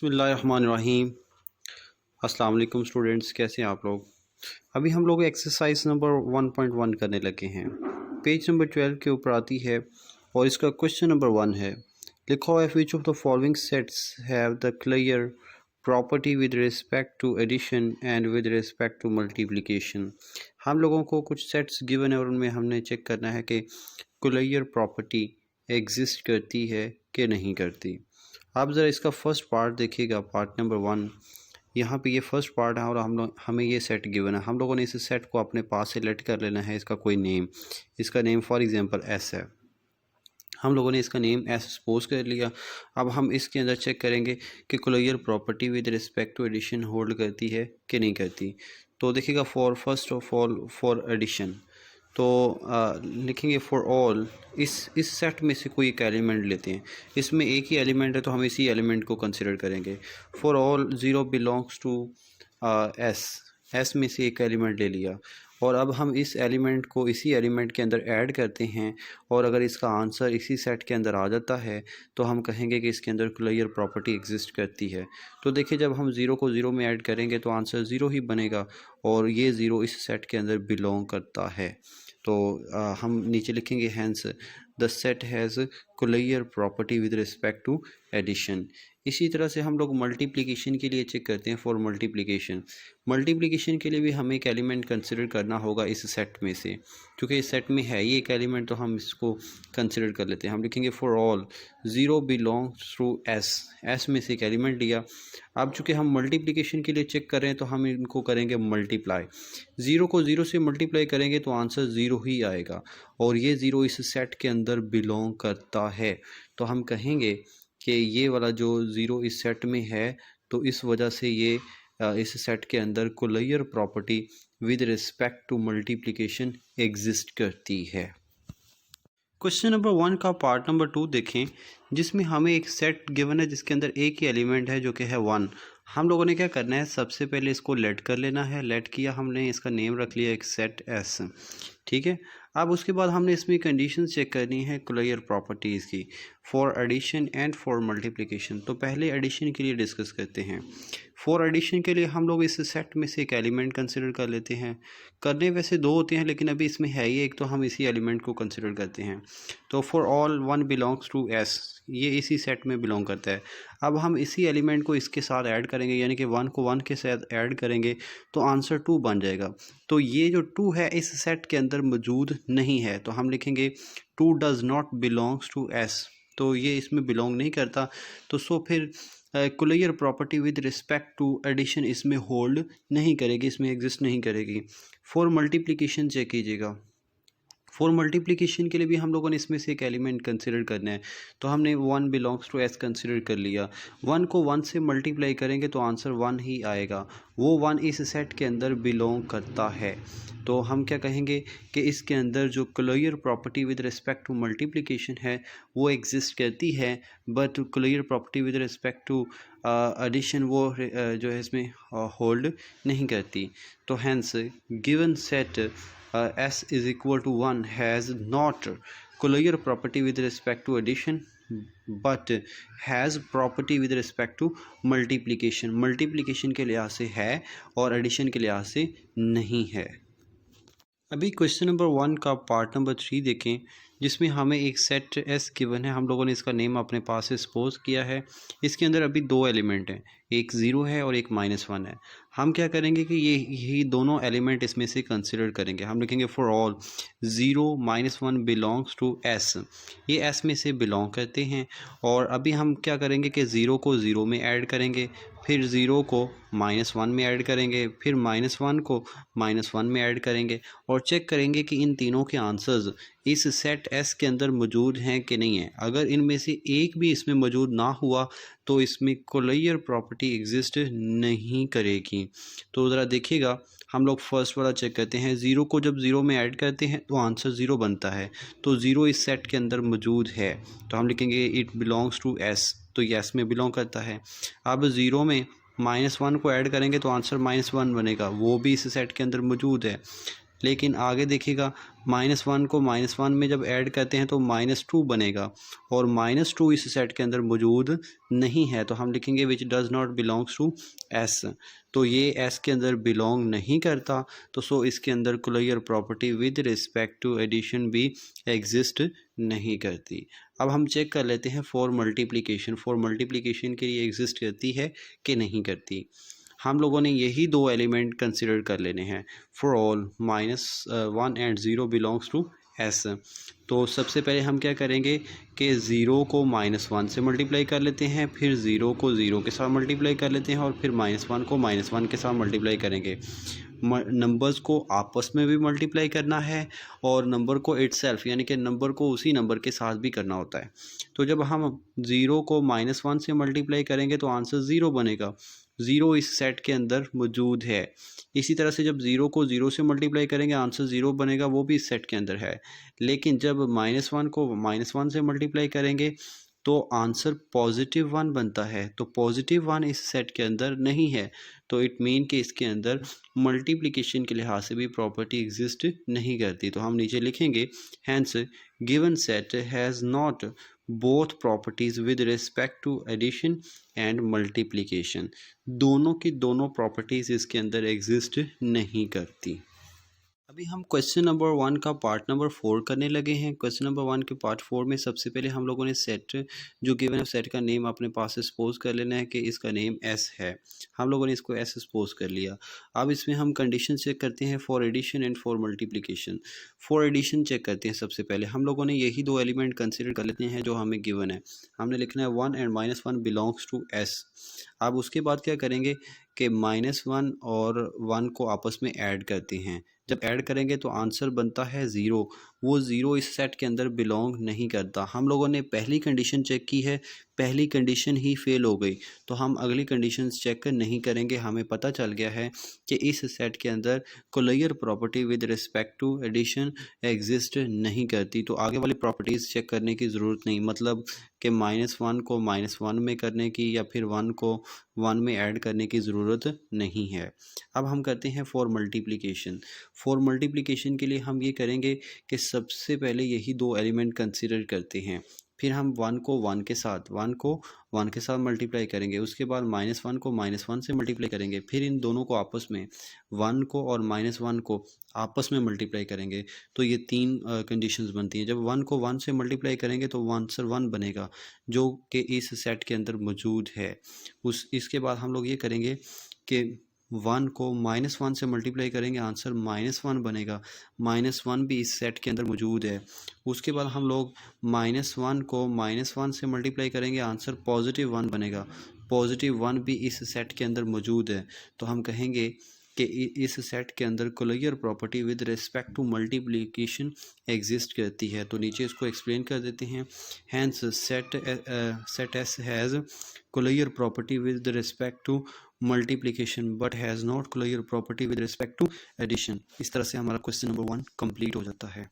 बिस्मिल्लाहिर्रहमानिर्रहीम। अस्सलाम वालेकुम स्टूडेंट्स, कैसे हैं आप लोग। अभी हम लोग एक्सरसाइज नंबर 1.1 करने लगे हैं। पेज नंबर 12 के ऊपर आती है और इसका क्वेश्चन नंबर 1 है, लिखो if which of the following sets have the clear property with respect to addition and with respect to multiplication. हम लोगों को कुछ सेट्स गिवन है और उनमें हमने चेक करना है कि क्लियर प्रॉपर्टी एग्जिस्ट करती है कि नहीं करती। आप ज़रा इसका फर्स्ट पार्ट देखिएगा, पार्ट नंबर 1। यहाँ पे ये फर्स्ट पार्ट है और हमें ये सेट गिवन है। हम लोगों ने इस सेट को अपने पास सेलेक्ट कर लेना है। इसका कोई नेम, इसका नेम फॉर एग्जांपल एस है। हम लोगों ने इसका नेम एस सपोज कर लिया। अब हम इसके अंदर चेक करेंगे कि clear property with respect to addition hold करती है कि नहीं करती। तो देखिएगा, first of all for addition तो लिखेंगे फॉर ऑल। इस सेट में से कोई एक एलिमेंट लेते हैं। इसमें एक ही एलिमेंट है तो हम इसी एलिमेंट को कंसिडर करेंगे। For all 0 belongs to S में से एक एलिमेंट ले लिया और अब हम इस एलिमेंट को इसी एलिमेंट के अंदर ऐड करते हैं और अगर इसका आंसर इसी सेट के अंदर आ जाता है तो हम कहेंगे कि इसके अंदर क्लियर प्रॉपर्टी एग्जिस्ट करती है। तो देखिए, जब हम 0 को 0 में ऐड करेंगे तो आंसर 0 ही बनेगा और ये 0 इस सेट के अंदर बिलोंग करता है। तो हम नीचे लिखेंगे hence the set has clear property with respect to addition. इसी तरह से हम लोग मल्टीप्लिकेशन के लिए चेक करते हैं। फॉर मल्टीप्लिकेशन के लिए भी हमें एक एलिमेंट कंसिडर करना होगा इस सेट में से, क्योंकि इस सेट में है ही एक एलिमेंट तो हम इसको कंसिडर कर लेते हैं। हम लिखेंगे for all 0 belongs to S में से एक एलिमेंट लिया। अब चूँकि हम मल्टीप्लिकेशन के लिए चेक कर रहे हैं तो हम इनको करेंगे मल्टीप्लाई। 0 को 0 से मल्टीप्लाई करेंगे तो आंसर 0 ही आएगा और ये 0 इस सेट के अंदर बिलोंग करता है। तो हम कहेंगे कि ये वाला जो 0 इस सेट में है तो इस वजह से ये इस सेट के अंदर clear property with respect to multiplication exist करती है। क्वेश्चन नंबर 1 का पार्ट नंबर 2 देखें, जिसमें हमें एक सेट गिवन है जिसके अंदर एक ही एलिमेंट है जो कि है 1। हम लोगों ने क्या करना है, सबसे पहले इसको लेट कर लेना है। लेट किया हमने, इसका नेम रख लिया एक सेट एस, ठीक है। अब उसके बाद हमने इसमें कंडीशन चेक करनी है क्लियर प्रॉपर्टीज़ की for addition and for multiplication. तो पहले एडिशन के लिए डिस्कस करते हैं। फॉर एडिशन के लिए हम लोग इस सेट में से एक एलिमेंट कंसिडर कर लेते हैं। करने वैसे 2 होते हैं लेकिन अभी इसमें है ही एक, तो हम इसी एलिमेंट को कंसिडर करते हैं। तो for all 1 belongs to S, ये इसी सेट में बिलोंग करता है। अब हम इसी एलिमेंट को इसके साथ ऐड करेंगे, यानी कि 1 को 1 के साथ ऐड करेंगे तो आंसर 2 बन जाएगा। तो ये जो 2 है इस सेट के अंदर मौजूद नहीं है, तो हम लिखेंगे 2 does not belongs to S, तो ये इसमें बिलोंग नहीं करता। तो सो फिर clear property with respect to addition इसमें होल्ड नहीं करेगी, इसमें एग्जिस्ट नहीं करेगी। फॉर मल्टीप्लिकेशन चेक कीजिएगा। फॉर मल्टीप्लिकेशन के लिए भी हम लोगों ने इसमें से एक एलिमेंट कंसिडर करना है। तो हमने 1 बिलोंग्स टू एस कंसिडर कर लिया। 1 को 1 से मल्टीप्लाई करेंगे तो आंसर 1 ही आएगा। वो 1 इस सेट के अंदर बिलोंग करता है। तो हम क्या कहेंगे कि इसके अंदर जो clear property with respect to multiplication है वो एग्जिस्ट करती है, but clear property with respect to addition वो जो है इसमें होल्ड नहीं करती। तो hence given set S is equal to 1 has not clear property with respect to addition but has property with respect to multiplication। Multiplication के लिहाज से है और एडिशन के लिहाज से नहीं है। अभी क्वेश्चन नंबर 1 का पार्ट नंबर 3 देखें, जिसमें हमें एक सेट एस गिवन है। हम लोगों ने इसका नेम अपने पास से सपोज किया है। इसके अंदर अभी 2 एलिमेंट हैं, एक 0 है और एक -1 है। हम क्या करेंगे कि यही दोनों एलिमेंट इसमें से कंसिडर करेंगे। हम लिखेंगे for all 0 -1 belongs to S, ये एस में से बिलोंग करते हैं। और अभी हम क्या करेंगे कि 0 को 0 में ऐड करेंगे, फिर 0 को -1 में ऐड करेंगे, फिर -1 को -1 में ऐड करेंगे और चेक करेंगे कि इन तीनों के आंसर्स इस सेट एस के अंदर मौजूद हैं कि नहीं है। अगर इनमें से एक भी इसमें मौजूद ना हुआ तो इसमें क्लियर प्रॉपर्टी एग्जिस्ट नहीं करेगी। तो ज़रा देखिएगा, हम लोग फर्स्ट वाला चेक करते हैं। 0 को जब 0 में ऐड करते हैं तो आंसर 0 बनता है, तो 0 इस सेट के अंदर मौजूद है। तो हम लिखेंगे इट बिलोंग्स टू एस, तो ये एस में बिलोंग करता है। अब 0 में -1 को ऐड करेंगे तो आंसर -1 बनेगा, वो भी इस सेट के अंदर मौजूद है। लेकिन आगे देखिएगा -1 को -1 में जब ऐड करते हैं तो -2 बनेगा, और -2 इस सेट के अंदर मौजूद नहीं है, तो हम लिखेंगे which does not belongs to S. तो ये एस के अंदर बिलोंग नहीं करता, तो सो इसके अंदर closure property with respect to addition भी एग्जिस्ट नहीं करती। अब हम चेक कर लेते हैं फॉर मल्टीप्लिकेशन के लिए एग्जिस्ट करती है कि नहीं करती। हम लोगों ने यही दो एलिमेंट कंसिडर कर लेने हैं। For all -1 and 0 belongs to S. तो सबसे पहले हम क्या करेंगे कि 0 को -1 से मल्टीप्लाई कर लेते हैं, फिर 0 को 0 के साथ मल्टीप्लाई कर लेते हैं, और फिर -1 को -1 के साथ मल्टीप्लाई करेंगे। नंबर्स को आपस में भी मल्टीप्लाई करना है, और नंबर को इटसेल्फ यानी कि नंबर को उसी नंबर के साथ भी करना होता है। तो जब हम 0 को -1 से मल्टीप्लाई करेंगे तो आंसर 0 बनेगा। 0 इस सेट के अंदर मौजूद है। इसी तरह से जब 0 को 0 से मल्टीप्लाई करेंगे आंसर 0 बनेगा, वो भी इस सेट के अंदर है। लेकिन जब -1 को -1 से मल्टीप्लाई करेंगे तो आंसर +1 बनता है, तो +1 इस सेट के अंदर नहीं है। तो इट मीन कि इसके अंदर मल्टीप्लिकेशन के लिहाज से भी प्रॉपर्टी एग्जिस्ट नहीं करती। तो हम नीचे लिखेंगे hence given set has not both properties with respect to addition and multiplication. दोनों की दोनों प्रॉपर्टीज़ इसके अंदर एग्जिस्ट नहीं करती। अभी हम क्वेश्चन नंबर 1 का पार्ट नंबर 4 करने लगे हैं। क्वेश्चन नंबर 1 के पार्ट 4 में सबसे पहले हम लोगों ने सेट जो गिवन है सेट का नेम अपने पास सपोज कर लेना है कि इसका नेम एस है। हम लोगों ने इसको एस सपोज कर लिया। अब इसमें हम कंडीशन चेक करते हैं for addition and for multiplication. For addition check करते हैं सबसे पहले। हम लोगों ने यही दो एलिमेंट कंसिडर कर लेते हैं जो हमें गिवन है। हमने लिखना है 1 एंड -1 बिलोंग्स टू एस। अब उसके बाद क्या करेंगे कि -1 और 1 को आपस में ऐड करते हैं। जब ऐड करेंगे तो आंसर बनता है 0। वो 0 इस सेट के अंदर बिलोंग नहीं करता। हम लोगों ने पहली कंडीशन चेक की है, पहली कंडीशन ही फेल हो गई, तो हम अगली कंडीशन चेक नहीं करेंगे। हमें पता चल गया है कि इस सेट के अंदर closure property with respect to addition exist नहीं करती, तो आगे वाली प्रॉपर्टीज़ चेक करने की ज़रूरत नहीं। मतलब कि -1 को -1 में करने की या फिर 1 को 1 में ऐड करने की ज़रूरत नहीं है। अब हम करते हैं फॉर मल्टीप्लिकेशन। फॉर मल्टीप्लिकेशन के लिए हम ये करेंगे कि सबसे पहले यही दो एलिमेंट कंसिडर करते हैं, फिर हम 1 को 1 के साथ 1 के साथ मल्टीप्लाई करेंगे, उसके बाद -1 को -1 से मल्टीप्लाई करेंगे, फिर इन दोनों को आपस में 1 को और -1 को आपस में मल्टीप्लाई करेंगे। तो ये तीन कंडीशंस बनती हैं। जब 1 को 1 से मल्टीप्लाई करेंगे तो आंसर 1 बनेगा, जो कि इस सेट के अंदर मौजूद है। इसके बाद हम लोग ये करेंगे कि 1 को -1 से मल्टीप्लाई करेंगे, आंसर -1 बनेगा। -1 भी इस सेट के अंदर मौजूद है। उसके बाद हम लोग -1 को -1 से मल्टीप्लाई करेंगे, आंसर +1 बनेगा। +1 भी इस सेट के अंदर मौजूद है। तो हम कहेंगे कि इस सेट के अंदर closure property with respect to multiplication exist करती है। तो नीचे इसको एक्सप्लेन कर देते हैं। Hence set S has closure property with respect to multiplication but has not closure property with respect to addition. इस तरह से हमारा क्वेश्चन नंबर 1 कंप्लीट हो जाता है।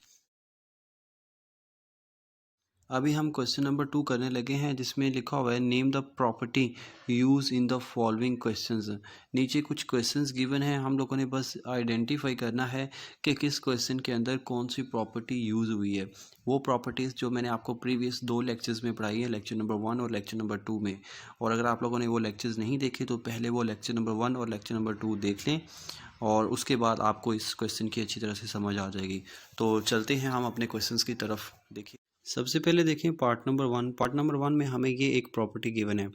अभी हम क्वेश्चन नंबर 2 करने लगे हैं, जिसमें लिखा हुआ है name the property use in the following questions. नीचे कुछ क्वेश्चंस गिवन है, हम लोगों ने बस आइडेंटिफाई करना है कि किस क्वेश्चन के अंदर कौन सी प्रॉपर्टी यूज़ हुई है। वो प्रॉपर्टीज़ जो मैंने आपको प्रीवियस 2 लेक्चर्स में पढ़ाई है, लेक्चर नंबर 1 और लेक्चर नंबर 2 में। और अगर आप लोगों ने वो लेक्चर्स नहीं देखे तो पहले वो लेक्चर नंबर 1 और लेक्चर नंबर 2 देख लें, और उसके बाद आपको इस क्वेश्चन की अच्छी तरह से समझ आ जाएगी। तो चलते हैं हम अपने क्वेश्चंस की तरफ। देखिए सबसे पहले देखें पार्ट नंबर 1। पार्ट नंबर 1 में हमें ये एक प्रॉपर्टी गिवन है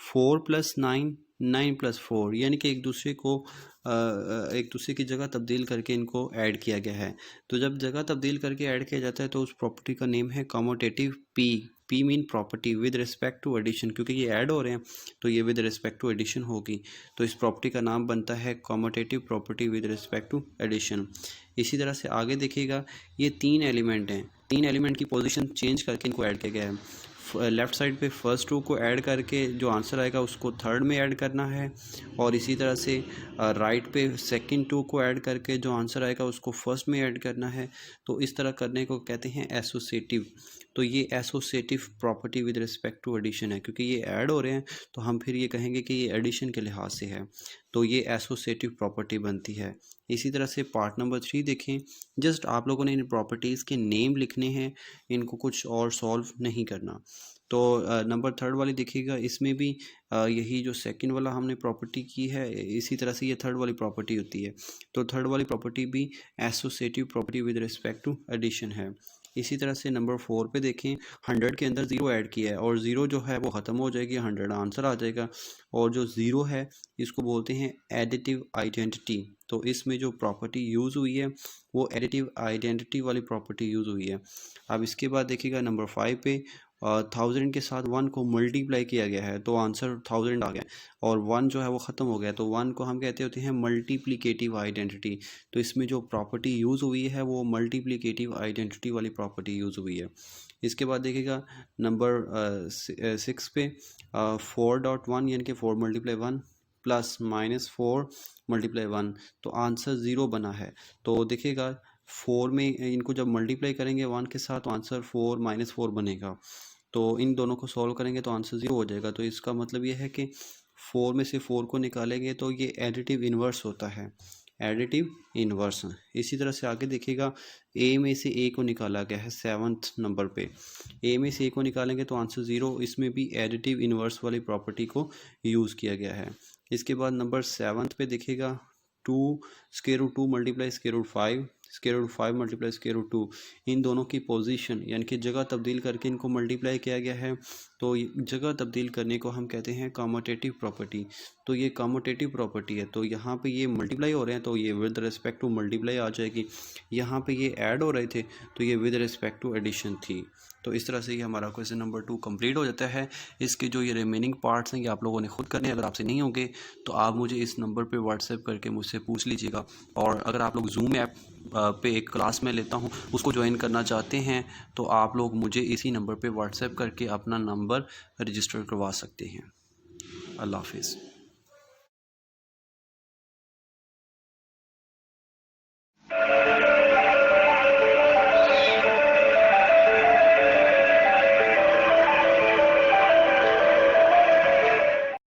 4 + 9 9 + 4, यानी कि एक दूसरे की जगह तब्दील करके इनको ऐड किया गया है। तो जब जगह तब्दील करके ऐड किया जाता है तो उस प्रॉपर्टी का नेम है कम्यूटेटिव पी mean property with respect to addition. क्योंकि ये ऐड हो रहे हैं तो ये विद रिस्पेक्ट टू एडिशन होगी, तो इस प्रॉपर्टी का नाम बनता है commutative property with respect to addition. इसी तरह से आगे देखिएगा, ये 3 एलिमेंट हैं, 3 एलिमेंट की पोजीशन चेंज करके इनको ऐड किया गया है। लेफ़्ट साइड पे फर्स्ट 2 को ऐड करके जो आंसर आएगा उसको थर्ड में ऐड करना है, और इसी तरह से राइट पे सेकंड 2 को ऐड करके जो आंसर आएगा उसको फर्स्ट में ऐड करना है। तो इस तरह करने को कहते हैं एसोसिएटिव। तो ये associative property with respect to addition है, क्योंकि ये ऐड हो रहे हैं तो हम फिर ये कहेंगे कि ये एडिशन के लिहाज से है। तो ये एसोसिएटिव प्रॉपर्टी बनती है। इसी तरह से पार्ट नंबर 3 देखें। जस्ट आप लोगों ने इन प्रॉपर्टीज़ के नेम लिखने हैं, इनको कुछ और सॉल्व नहीं करना। तो नंबर 3 वाली देखिएगा, इसमें भी यही जो सेकंड वाला हमने प्रॉपर्टी की है, इसी तरह से ये थर्ड वाली प्रॉपर्टी होती है। तो थर्ड वाली प्रॉपर्टी भी associative property with respect to addition है। इसी तरह से नंबर 4 पे देखें, 100 के अंदर 0 ऐड किया है और 0 जो है वो ख़त्म हो जाएगी, 100 आंसर आ जाएगा। और जो 0 है इसको बोलते हैं एडिटिव आइडेंटिटी। तो इसमें जो प्रॉपर्टी यूज़ हुई है वो एडिटिव आइडेंटिटी वाली प्रॉपर्टी यूज़ हुई है। अब इसके बाद देखिएगा नंबर 5 पे 1000 के साथ 1 को मल्टीप्लाई किया गया है तो आंसर 1000 आ गया और 1 जो है वो ख़त्म हो गया, तो 1 को हम कहते होते हैं मल्टीप्लिकेटिव आइडेंटिटी। तो इसमें जो प्रॉपर्टी यूज़ हुई है वो मल्टीप्लिकेटिव आइडेंटिटी वाली प्रॉपर्टी यूज़ हुई है। इसके बाद देखिएगा नंबर 6 पे 4.1 यानी कि 4 × 1 प्लस -4 × 1, तो आंसर 0 बना है। तो देखिएगा 4 में इनको जब मल्टीप्लाई करेंगे 1 के साथ तो आंसर 4 - 4 बनेगा। तो इन दोनों को सॉल्व करेंगे तो आंसर 0 हो जाएगा। तो इसका मतलब ये है कि 4 में से 4 को निकालेंगे तो ये एडिटिव इन्वर्स होता है, एडिटिव इन्वर्स। इसी तरह से आगे देखिएगा, ए में से ए को निकाला गया है 7th नंबर पे। ए में से ए को निकालेंगे तो आंसर 0, इसमें भी एडिटिव इन्वर्स वाली प्रॉपर्टी को यूज़ किया गया है। इसके बाद नंबर 7th पे देखिएगा, 2 √2 × 5 √5 × 2, इन दोनों की पोजीशन यानी कि जगह तब्दील करके इनको मल्टीप्लाई किया गया है। तो जगह तब्दील करने को हम कहते हैं कम्यूटेटिव प्रॉपर्टी। तो ये कम्यूटेटिव प्रॉपर्टी है। तो यहाँ पे ये मल्टीप्लाई हो रहे हैं तो ये विद रिस्पेक्ट टू मल्टीप्लाई आ जाएगी। यहाँ पे ये ऐड हो रहे थे तो ये विद रिस्पेक्ट टू एडिशन थी। तो इस तरह से ये हमारा क्वेश्चन नंबर 2 कंप्लीट हो जाता है। इसके जो ये रिमेनिंग पार्ट्स हैं ये आप लोगों ने खुद करने हैं। अगर आपसे नहीं होंगे तो आप मुझे इस नंबर पे व्हाट्सएप करके मुझसे पूछ लीजिएगा। और अगर आप लोग जूम ऐप पे एक क्लास में लेता हूँ उसको ज्वाइन करना चाहते हैं तो आप लोग मुझे इसी नंबर पे व्हाट्सएप करके अपना नंबर रजिस्टर करवा सकते हैं। अल्लाह हाफिज़।